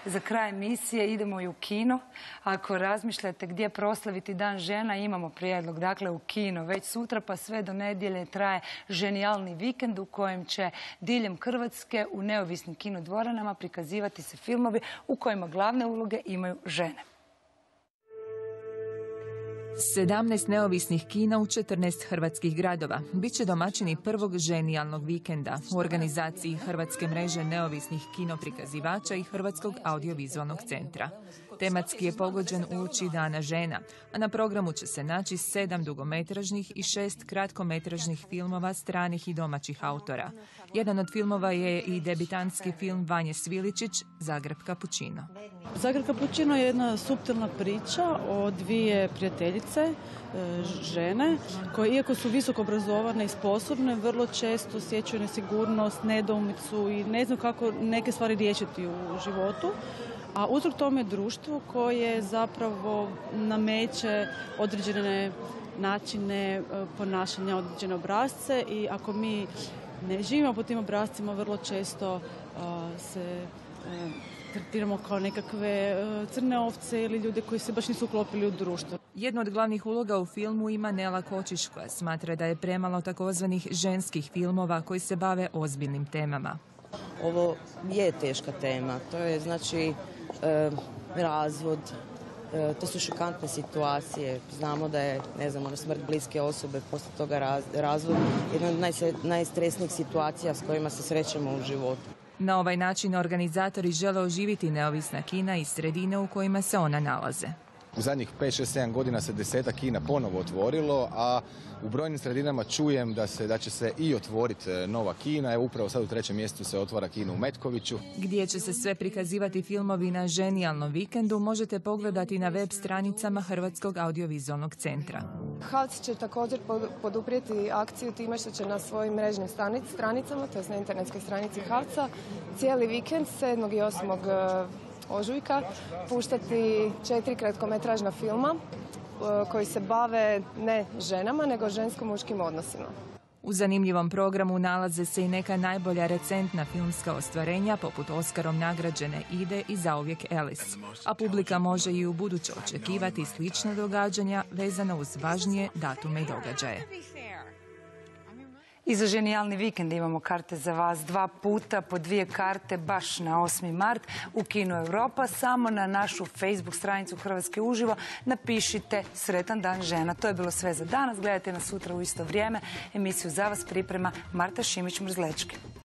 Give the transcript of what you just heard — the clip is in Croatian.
Za kraj emisije idemo i u kino. Ako razmišljate gdje proslaviti Dan žena, imamo prijedlog. Dakle, u kino. Već sutra pa sve do nedjelje traje ženijalni vikend u kojem će diljem Hrvatske u neovisnim kinodvoranama prikazivati se filmovi u kojima glavne uloge imaju žene. 17 neovisnih kina u 14 hrvatskih gradova biće domaćini prvog ženijalnog vikenda u organizaciji Hrvatske mreže neovisnih kinoprikazivača i Hrvatskog audiovizualnog centra. Tematski je pogođen uoči Dana žena, a na programu će se naći 7 dugometražnih i 6 kratkometražnih filmova stranih i domaćih autora. Jedan od filmova je i debitantski film Vanje Sviličić, Zagreb Kapućino. Zagreb Kapućino je jedna suptilna priča o dvije prijateljice, žene, koje iako su visoko obrazovane i sposobne, vrlo često osjećaju nesigurnost, nedoumicu i ne znaju kako neke stvari riješiti u životu. A uzrok tome je društvo koje zapravo nameće određene načine ponašanja, određene obrasce i ako mi ne živimo po tim obrascima, vrlo često se tretiramo kao nekakve crne ovce ili ljude koji se baš nisu uklopili u društvo. Jedna od glavnih uloga u filmu ima Nela Kočić, koja smatra da je premalo takozvanih ženskih filmova koji se bave ozbiljnim temama. Ovo je teška tema, to je znači razvod, to su šokantne situacije. Znamo da je, ne znam, smrt bliske osobe, poslije toga razvod, jedna od najstresnijih situacija s kojima se srećemo u životu. Na ovaj način organizatori žele oživiti neovisna kina iz sredine u kojima se ona nalaze. U zadnjih 5, 6, 7 godina se 10 kina ponovo otvorilo, a u brojnim sredinama čujem da će se i otvoriti nova kina. Evo upravo sad u 3. mjesecu se otvara kino u Metkoviću. Gdje će se sve prikazivati filmovi na ženijalnom vikendu možete pogledati na web stranicama Hrvatskog audiovizualnog centra. HAVC će također poduprijeti akciju time što će na svojim mrežnim stranicama, to je na internetskoj stranici HAVC-a, cijeli vikend 7. i 8. ožujka puštati 4 kratkometražna filma koji se bave ne ženama, nego žensko-muškim odnosima. U zanimljivom programu nalaze se i neka najbolja recentna filmska ostvarenja, poput Oskarom nagrađene Ide i Zauvijek Alice. A publika može i u buduće očekivati slična događanja vezana uz važnije datume i događaje. I za ženijalni vikend imamo karte za vas 2 puta, po 2 karte baš na 8. mart u Kino Europa. Samo na našu Facebook stranicu Hrvatske uživo napišite Sretan dan žena. To je bilo sve za danas. Gledajte nas sutra u isto vrijeme. Emisiju za vas priprema Marta Šimić-Mrzlečki.